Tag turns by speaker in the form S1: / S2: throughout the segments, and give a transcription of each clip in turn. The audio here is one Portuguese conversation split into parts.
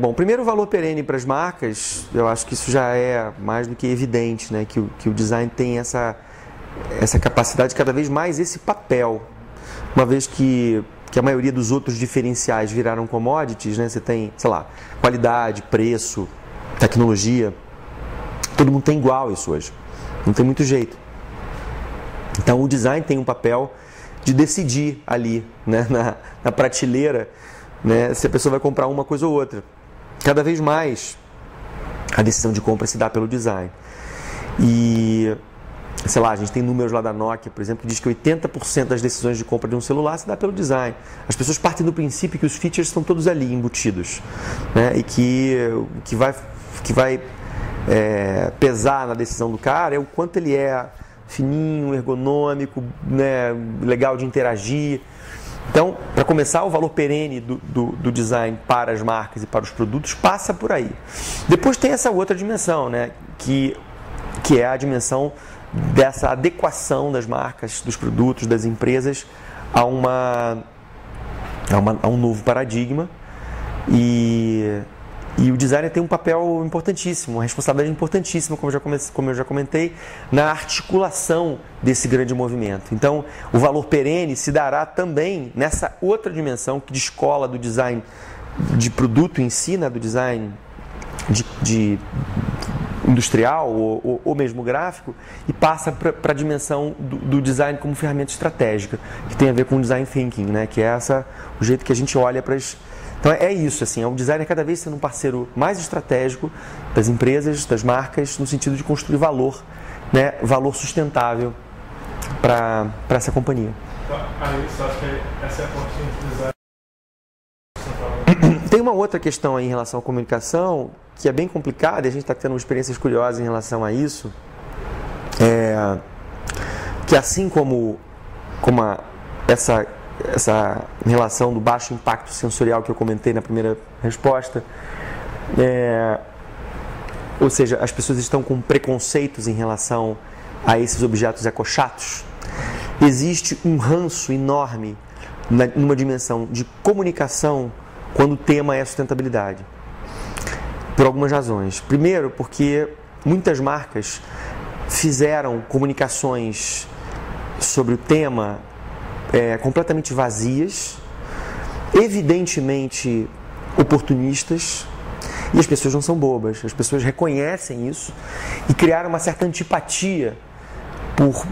S1: Bom, primeiro o valor perene para as marcas, eu acho que isso já é mais do que evidente, né? Que o design tem essa capacidade, cada vez mais esse papel, uma vez que a maioria dos outros diferenciais viraram commodities, né? Você tem, sei lá, qualidade, preço, tecnologia, todo mundo tem igual isso hoje, não tem muito jeito. Então o design tem um papel de decidir ali, né? na prateleira, né? Se a pessoa vai comprar uma coisa ou outra. Cada vez mais a decisão de compra se dá pelo design. E, sei lá, a gente tem números lá da Nokia, por exemplo, que diz que 80% das decisões de compra de um celular se dá pelo design. As pessoas partem do princípio que os features estão todos ali, embutidos, né? E que o que vai pesar na decisão do cara é o quanto ele é fininho, ergonômico, né? Legal de interagir. Então, para começar, o valor perene do design para as marcas e para os produtos passa por aí. Depois tem essa outra dimensão, né? Que é a dimensão dessa adequação das marcas, dos produtos, das empresas a um novo paradigma. E o designer tem um papel importantíssimo, uma responsabilidade importantíssima, como eu já comentei, na articulação desse grande movimento. Então, o valor perene se dará também nessa outra dimensão que descola do design de produto em si, né, do design de industrial ou mesmo gráfico, e passa para a dimensão do design como ferramenta estratégica, que tem a ver com o design thinking, né, que é o jeito que a gente olha para as... Então é isso, assim, o design é cada vez sendo um parceiro mais estratégico das empresas, das marcas, no sentido de construir valor, né, valor sustentável para essa companhia.
S2: Aí você acha que essa é a parte de design?
S1: Tem uma outra questão aí em relação à comunicação, que é bem complicada, e a gente está tendo experiências curiosas em relação a isso, que assim como essa relação do baixo impacto sensorial que eu comentei na primeira resposta, ou seja, as pessoas estão com preconceitos em relação a esses objetos ecochatos, existe um ranço enorme numa dimensão de comunicação quando o tema é a sustentabilidade, por algumas razões. Primeiro, porque muitas marcas fizeram comunicações sobre o tema completamente vazias, evidentemente oportunistas, e as pessoas não são bobas, as pessoas reconhecem isso e criaram uma certa antipatia por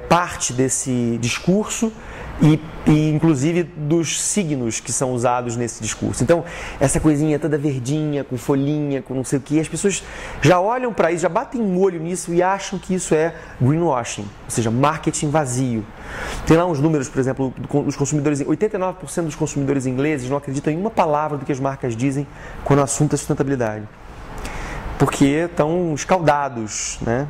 S1: parte desse discurso e inclusive dos signos que são usados nesse discurso. Então, essa coisinha toda verdinha, com folhinha, com não sei o que, as pessoas já olham para isso, já batem um olho nisso e acham que isso é greenwashing, ou seja, marketing vazio. Tem lá uns números, por exemplo, dos consumidores, 89% dos consumidores ingleses não acreditam em uma palavra do que as marcas dizem quando o assunto é sustentabilidade, porque estão escaldados, né?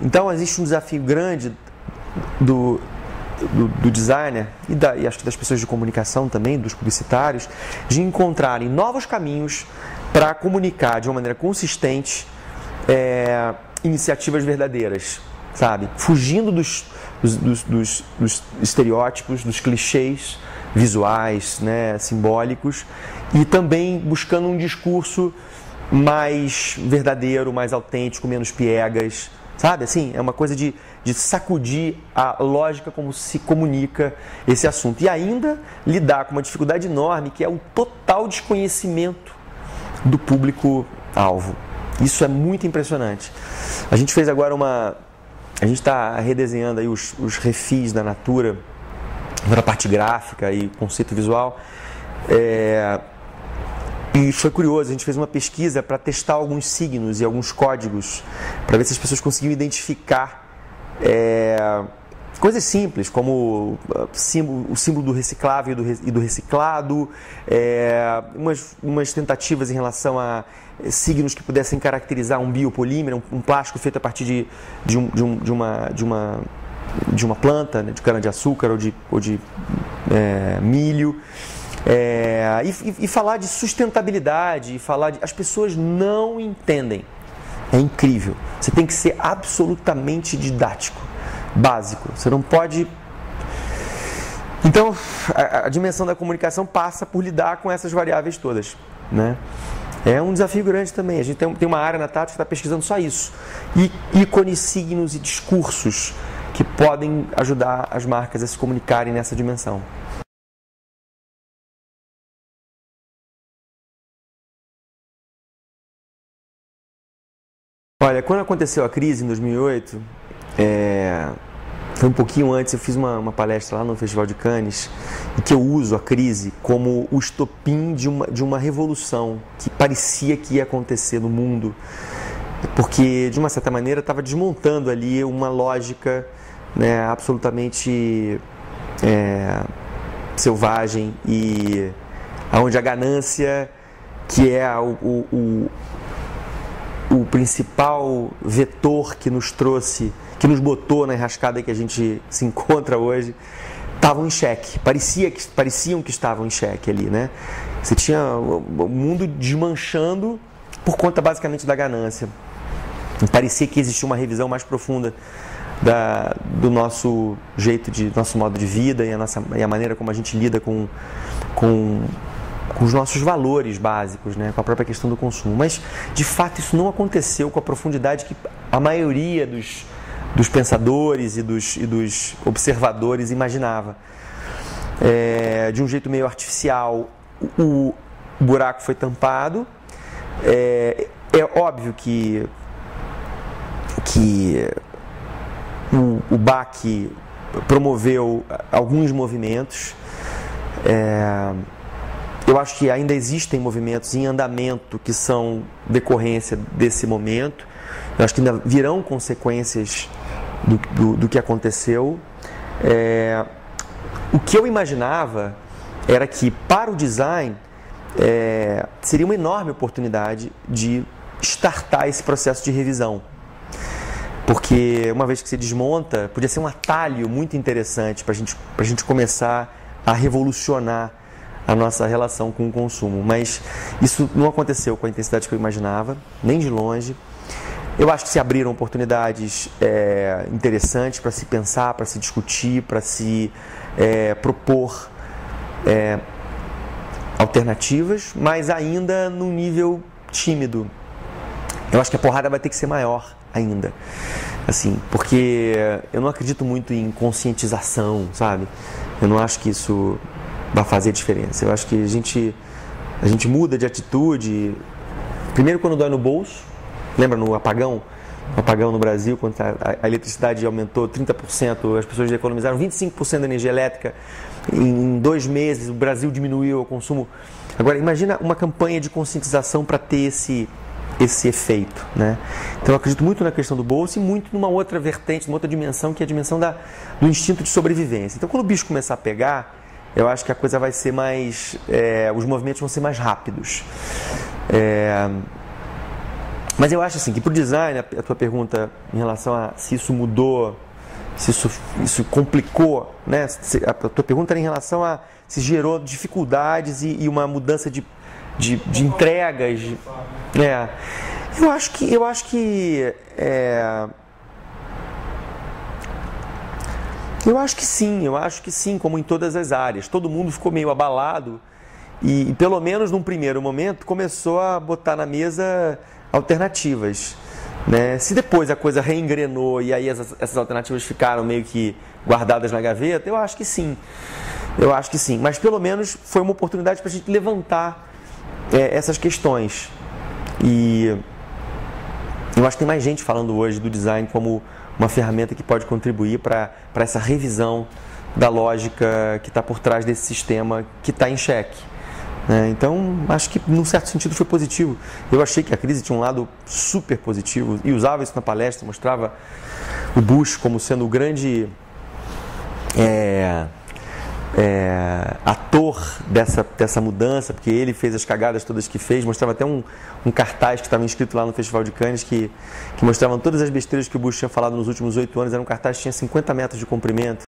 S1: Então, existe um desafio grande do designer e acho que das pessoas de comunicação também, dos publicitários, de encontrarem novos caminhos para comunicar de uma maneira consistente iniciativas verdadeiras, sabe? Fugindo dos estereótipos, dos clichês visuais, né, simbólicos, e também buscando um discurso mais verdadeiro, mais autêntico, menos piegas, sabe? Assim, é uma coisa de sacudir a lógica como se comunica esse assunto. E ainda lidar com uma dificuldade enorme, que é o total desconhecimento do público-alvo. Isso é muito impressionante. A gente fez agora a gente está redesenhando aí os refis da Natura, na parte gráfica e conceito visual. E foi curioso, a gente fez uma pesquisa para testar alguns signos e alguns códigos, para ver se as pessoas conseguiam identificar coisas simples, como o símbolo do reciclável e do reciclado, umas tentativas em relação a signos que pudessem caracterizar um biopolímero, um plástico feito a partir de uma planta, né, de cana-de-açúcar ou de milho. E falar de sustentabilidade, as pessoas não entendem. É incrível. Você tem que ser absolutamente didático, básico. Você não pode Então, a dimensão da comunicação passa por lidar com essas variáveis todas, né? É um desafio grande também. A gente tem uma área na Tati que está pesquisando só isso. Ícones, signos e discursos que podem ajudar as marcas a se comunicarem nessa dimensão. Olha, quando aconteceu a crise em 2008, foi um pouquinho antes, eu fiz uma palestra lá no Festival de Cannes, em que eu uso a crise como o estopim de uma revolução que parecia que ia acontecer no mundo, porque, de uma certa maneira, estava desmontando ali uma lógica, né, absolutamente selvagem, e onde a ganância, que é o principal vetor que nos trouxe, que nos botou na enrascada que a gente se encontra hoje, estavam em xeque. Pareciam que estavam em xeque ali, né? Você tinha o mundo desmanchando por conta basicamente da ganância. E parecia que existia uma revisão mais profunda do nosso jeito nosso modo de vida e a maneira como a gente lida com os nossos valores básicos, né, com a própria questão do consumo. Mas, de fato, isso não aconteceu com a profundidade que a maioria dos pensadores e dos observadores imaginava. De um jeito meio artificial, o buraco foi tampado. É óbvio que o BAC promoveu alguns movimentos. Eu acho que ainda existem movimentos em andamento que são decorrência desse momento. Eu acho que ainda virão consequências do que aconteceu. O que eu imaginava era que, para o design, seria uma enorme oportunidade de startar esse processo de revisão. Porque, uma vez que se desmonta, podia ser um atalho muito interessante para a gente começar a revolucionar a nossa relação com o consumo. Mas isso não aconteceu com a intensidade que eu imaginava, nem de longe. Eu acho que se abriram oportunidades interessantes para se pensar, para se discutir, para se propor alternativas, mas ainda num nível tímido. Eu acho que a porrada vai ter que ser maior ainda, assim, porque eu não acredito muito em conscientização, sabe? Eu não acho que isso vai fazer diferença. Eu acho que a gente muda de atitude, primeiro quando dói no bolso. Lembra no apagão? O apagão no Brasil, quando a eletricidade aumentou 30%, as pessoas economizaram 25% da energia elétrica. Em 2 meses, o Brasil diminuiu o consumo. Agora, imagina uma campanha de conscientização para ter esse efeito, né? Então, eu acredito muito na questão do bolso e muito numa outra vertente, numa outra dimensão, que é a dimensão do instinto de sobrevivência. Então, quando o bicho começar a pegar, eu acho que a coisa vai ser mais... os movimentos vão ser mais rápidos. Mas eu acho assim que para o design, a tua pergunta em relação a se isso mudou, se isso complicou, né? A tua pergunta era em relação a se gerou dificuldades e uma mudança de entregas. Eu acho que sim, como em todas as áreas. Todo mundo ficou meio abalado e pelo menos num primeiro momento começou a botar na mesa alternativas, né? Se depois a coisa reengrenou e aí essas alternativas ficaram meio que guardadas na gaveta, eu acho que sim. Mas pelo menos foi uma oportunidade para a gente levantar essas questões. E eu acho que tem mais gente falando hoje do design como uma ferramenta que pode contribuir para essa revisão da lógica que está por trás desse sistema que está em xeque. Então, acho que, num certo sentido, foi positivo. Eu achei que a crise tinha um lado super positivo e usava isso na palestra, mostrava o Bush como sendo o grande ator dessa mudança, porque ele fez as cagadas todas que fez. Mostrava até um cartaz que estava inscrito lá no Festival de Cannes que mostravam todas as besteiras que o Bush tinha falado nos últimos 8 anos. Era um cartaz que tinha 50 metros de comprimento.